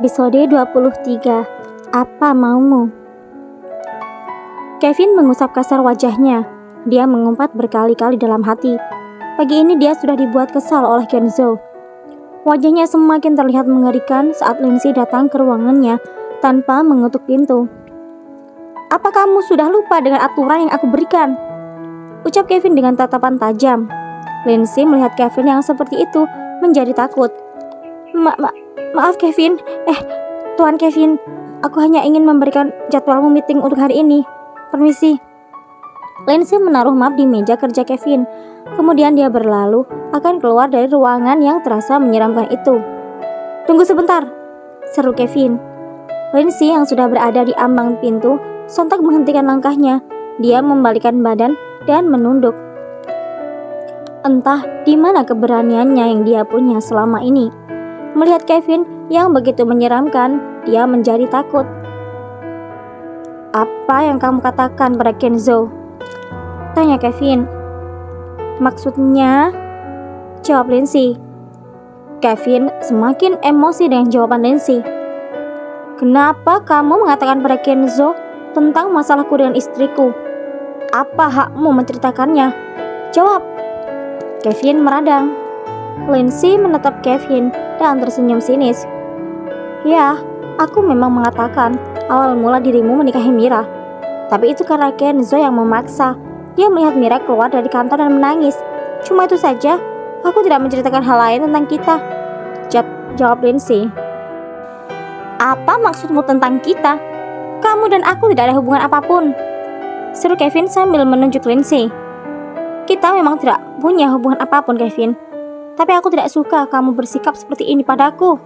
Episode 23. Apa maumu? Kevin mengusap kasar wajahnya. Dia mengumpat berkali-kali dalam hati. Pagi ini dia sudah dibuat kesal oleh Kenzo. Wajahnya semakin terlihat mengerikan saat Lindsay datang ke ruangannya tanpa mengetuk pintu. Apa kamu sudah lupa dengan aturan yang aku berikan? Ucap Kevin dengan tatapan tajam. Lindsay melihat Kevin yang seperti itu menjadi takut. Maaf Kevin, Tuan Kevin, aku hanya ingin memberikan jadwalmu meeting untuk hari ini. Permisi. Lindsay menaruh map di meja kerja Kevin. Kemudian dia berlalu akan keluar dari ruangan yang terasa menyeramkan itu. Tunggu sebentar, seru Kevin. Lindsay yang sudah berada di ambang pintu sontak menghentikan langkahnya. Dia membalikkan badan dan menunduk. Entah di mana keberaniannya yang dia punya selama ini. Melihat Kevin yang begitu menyeramkan, dia menjadi takut. Apa yang kamu katakan pada Kenzo? Tanya Kevin. Maksudnya? Jawab Lindsay. Kevin semakin emosi dengan jawaban Lindsay. Kenapa kamu mengatakan pada Kenzo tentang masalahku dengan istriku? Apa hakmu menceritakannya? Jawab. Kevin meradang. Lindsay menatap Kevin dan tersenyum sinis. Ya, aku memang mengatakan awal mula dirimu menikahi Mira. Tapi itu karena Kenzo yang memaksa. Dia melihat Mira keluar dari kantor dan menangis. Cuma itu saja. Aku tidak menceritakan hal lain tentang kita. Jawab Lindsay. Apa maksudmu tentang kita? Kamu dan aku tidak ada hubungan apapun. Seru Kevin sambil menunjuk Lindsay. Kita memang tidak punya hubungan apapun, Kevin. Tapi aku tidak suka kamu bersikap seperti ini padaku.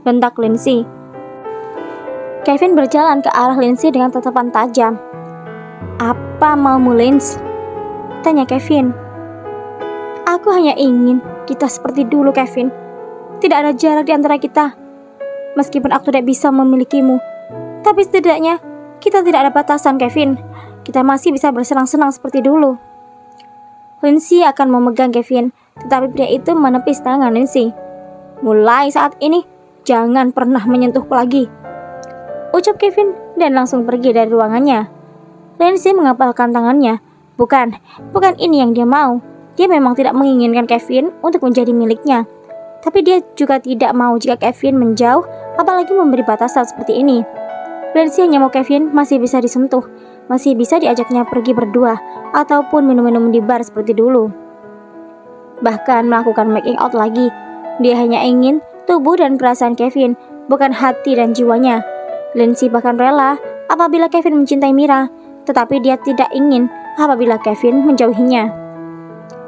Bentak Lindsay. Kevin berjalan ke arah Lindsay dengan tatapan tajam. Apa maumu, Lindsay? Tanya Kevin. Aku hanya ingin kita seperti dulu, Kevin. Tidak ada jarak di antara kita. Meskipun aku tidak bisa memilikimu, tapi setidaknya kita tidak ada batasan, Kevin. Kita masih bisa bersenang-senang seperti dulu. Lindsay akan memegang Kevin, tetapi pria itu menepis tangan Lindsay. Mulai saat ini, jangan pernah menyentuhku lagi, ucap Kevin dan langsung pergi dari ruangannya. Lindsay mengepalkan tangannya. Bukan ini yang dia mau. Dia memang tidak menginginkan Kevin untuk menjadi miliknya. Tapi dia juga tidak mau jika Kevin menjauh, apalagi memberi batasan seperti ini. Lindsay hanya mau Kevin masih bisa disentuh, masih bisa diajaknya pergi berdua, ataupun minum-minum di bar seperti dulu. Bahkan melakukan making out lagi. Dia hanya ingin tubuh dan perasaan Kevin, bukan hati dan jiwanya. Lindsay bahkan rela apabila Kevin mencintai Mira, tetapi dia tidak ingin apabila Kevin menjauhinya.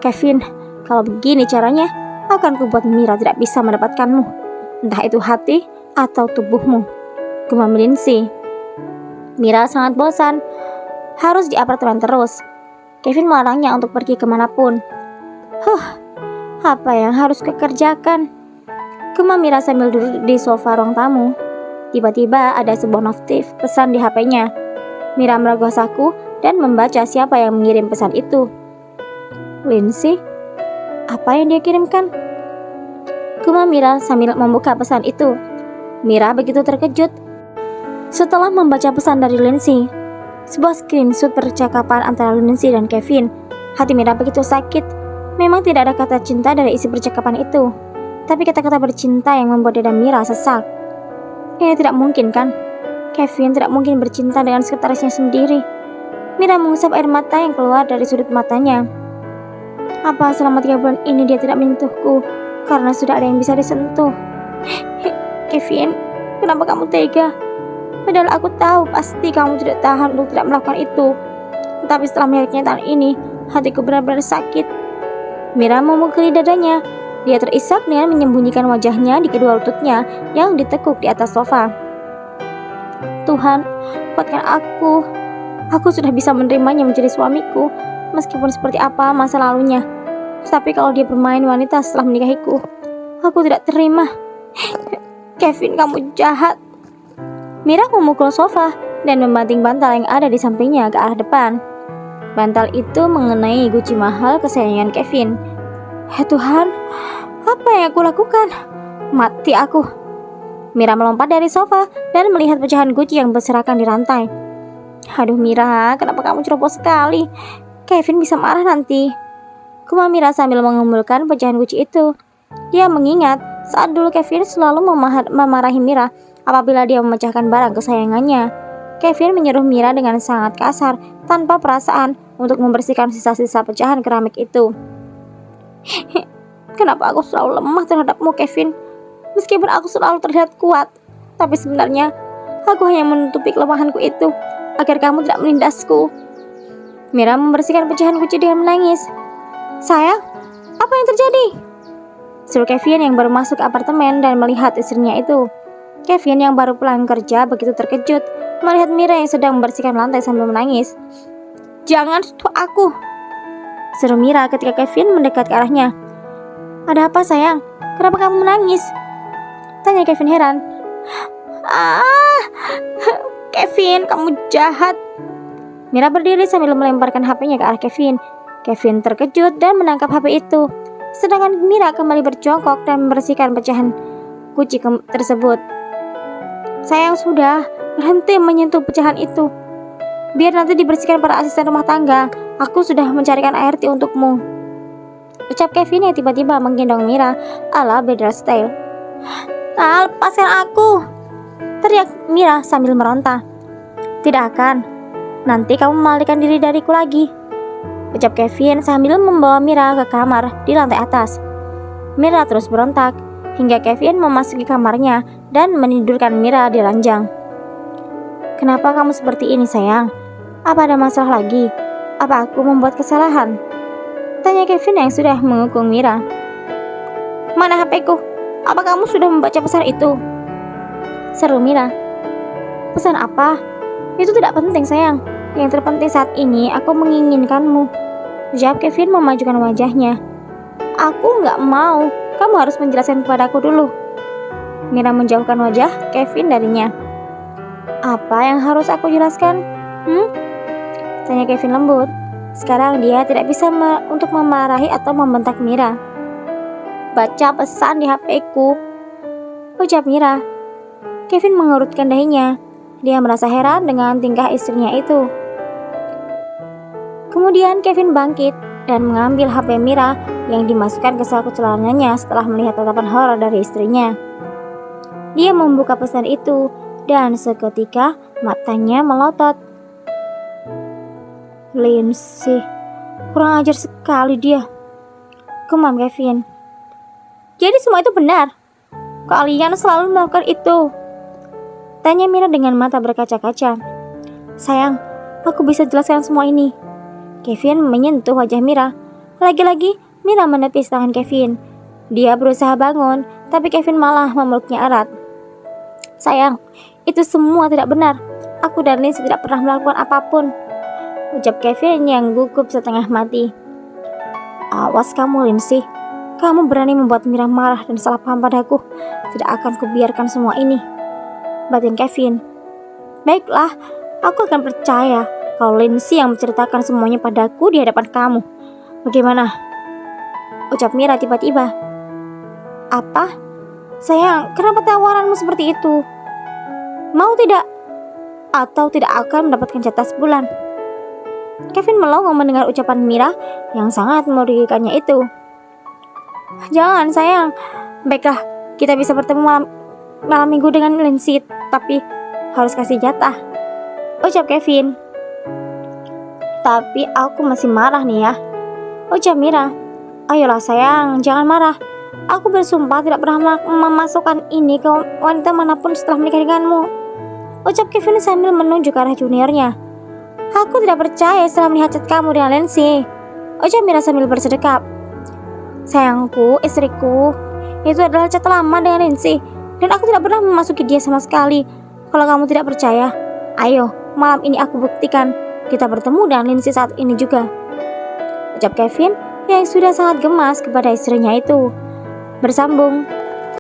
Kevin, kalau begini caranya, akan kubuat Mira tidak bisa mendapatkanmu, entah itu hati atau tubuhmu, gumam Lindsay. Mira sangat bosan, harus di apartemen terus. Kevin melarangnya untuk pergi kemanapun. Apa yang harus kukerjakan? Gumam Mira sambil duduk di sofa ruang tamu. Tiba-tiba ada sebuah notif pesan di HP-nya. Mira merogoh saku dan membaca siapa yang mengirim pesan itu. Lindsay? Apa yang dia kirimkan? Gumam Mira sambil membuka pesan itu. Mira begitu terkejut setelah membaca pesan dari Lindsay. Sebuah screenshot percakapan antara Lindsay dan Kevin. Hati Mira begitu sakit. Memang tidak ada kata cinta dari isi percakapan itu, tapi kata-kata bercinta yang membuat dada Mira sesak. Ini tidak mungkin, kan? Kevin tidak mungkin bercinta dengan sekretarisnya sendiri. Mira mengusap air mata yang keluar dari sudut matanya. Apa selama 3 bulan ini dia tidak menyentuhku karena sudah ada yang bisa disentuh? Kevin, kenapa kamu tega? Padahal aku tahu pasti kamu tidak tahan untuk tidak melakukan itu. Tapi setelah melihat kenyataan ini, hatiku benar-benar sakit. Mira memukuli dadanya. Dia terisak dengan menyembunyikan wajahnya di kedua lututnya yang ditekuk di atas sofa. Tuhan, kuatkan aku. Aku sudah bisa menerimanya menjadi suamiku, meskipun seperti apa masa lalunya. Tapi kalau dia bermain wanita setelah menikahiku, aku tidak terima. Kevin, kamu jahat. Mira memukul sofa dan membanting bantal yang ada di sampingnya ke arah depan. Bantal itu mengenai guci mahal kesayangan Kevin. Tuhan, apa yang aku lakukan? Mati aku. Mira melompat dari sofa dan melihat pecahan guci yang berserakan di rantai. Aduh Mira, kenapa kamu ceroboh sekali? Kevin bisa marah nanti. Gumam Mira sambil mengumpulkan pecahan guci itu. Dia mengingat saat dulu Kevin selalu memarahi Mira apabila dia memecahkan barang kesayangannya. Kevin menyuruh Mira dengan sangat kasar tanpa perasaan untuk membersihkan sisa-sisa pecahan keramik itu. Kenapa aku selalu lemah terhadapmu, Kevin? Meskipun aku selalu terlihat kuat, tapi sebenarnya aku hanya menutupi kelemahanku itu agar kamu tidak menindasku. Mira membersihkan pecahan guci dengan menangis. Sayang, apa yang terjadi? Seru Kevin yang baru masuk apartemen dan melihat istrinya itu. Kevin yang baru pulang kerja begitu terkejut melihat Mira yang sedang membersihkan lantai sambil menangis. Jangan sentuh aku, seru Mira ketika Kevin mendekat ke arahnya. Ada apa sayang? Kenapa kamu menangis? Tanya Kevin heran. Kevin, kamu jahat. Mira berdiri sambil melemparkan HP-nya ke arah Kevin. Kevin terkejut dan menangkap HP itu. Sedangkan Mira kembali berjongkok dan membersihkan pecahan guci tersebut. Sayang sudah, berhenti menyentuh pecahan itu. Biar nanti dibersihkan para asisten rumah tangga. Aku sudah mencarikan ART untukmu, ucap Kevin yang tiba-tiba menggendong Mira ala Bedar style. Lepaskan aku, teriak Mira sambil meronta. Tidak akan, nanti kamu memalingkan diri dariku lagi, ucap Kevin sambil membawa Mira ke kamar di lantai atas. Mira terus berontak hingga Kevin memasuki kamarnya dan menidurkan Mira di ranjang. Kenapa kamu seperti ini sayang? Apa ada masalah lagi? Apa aku membuat kesalahan? Tanya Kevin yang sudah menghukum Mira. Mana HP-ku? Apa kamu sudah membaca pesan itu? Seru Mira. Pesan apa? Itu tidak penting sayang. Yang terpenting saat ini aku menginginkanmu, jawab Kevin memajukan wajahnya. Aku nggak mau. Kamu harus menjelaskan kepadaku dulu. Mira menjauhkan wajah Kevin darinya. Apa yang harus aku jelaskan? Tanya Kevin lembut. Sekarang dia tidak bisa untuk memarahi atau membentak Mira. Baca pesan di HP-ku, ucap Mira. Kevin mengerutkan dahinya. Dia merasa heran dengan tingkah istrinya itu. Kemudian Kevin bangkit dan mengambil HP Mira yang dimasukkan ke saku celananya setelah melihat tatapan horor dari istrinya. Dia membuka pesan itu dan seketika matanya melotot. Lindsay, kurang ajar sekali dia, gumam Kevin. Jadi semua itu benar? Kalian selalu melakukan itu? Tanya Mira dengan mata berkaca-kaca. Sayang, aku bisa jelaskan semua ini. Kevin menyentuh wajah Mira. Lagi-lagi Mira menepis tangan Kevin. Dia berusaha bangun, tapi Kevin malah memeluknya erat. Sayang, itu semua tidak benar. Aku dan Lindsay tidak pernah melakukan apapun, ucap Kevin yang gugup setengah mati. Awas kamu Lindsay, kamu berani membuat Mira marah dan salah paham padaku. Tidak akan kubiarkan semua ini, batin Kevin. Baiklah, aku akan percaya kalau Lindsay yang menceritakan semuanya padaku di hadapan kamu. Bagaimana? Ucap Mira tiba-tiba. Apa? Sayang, kenapa tawaranmu seperti itu? Mau tidak? Atau tidak akan mendapatkan jatah sebulan? Kevin melongo mendengar ucapan Mira yang sangat merugikannya itu. Jangan sayang. Baiklah, kita bisa bertemu malam minggu dengan Lindsay, tapi harus kasih jatah, ucap Kevin. Tapi aku masih marah nih ya, ucap Mira. Ayolah sayang, jangan marah. Aku bersumpah tidak pernah memasukkan ini ke wanita manapun setelah menikah denganmu, ucap Kevin sambil menunjuk ke arah juniornya. Aku tidak percaya setelah melihat chat kamu dengan Lindsay, ucap Mira sambil bersedekap. Sayangku, istriku, itu adalah chat lama dengan Lindsay, dan aku tidak pernah memasuki dia sama sekali. Kalau kamu tidak percaya, ayo malam ini aku buktikan. Kita bertemu dengan Lindsay saat ini juga, ucap Kevin yang sudah sangat gemas kepada istrinya itu. Bersambung.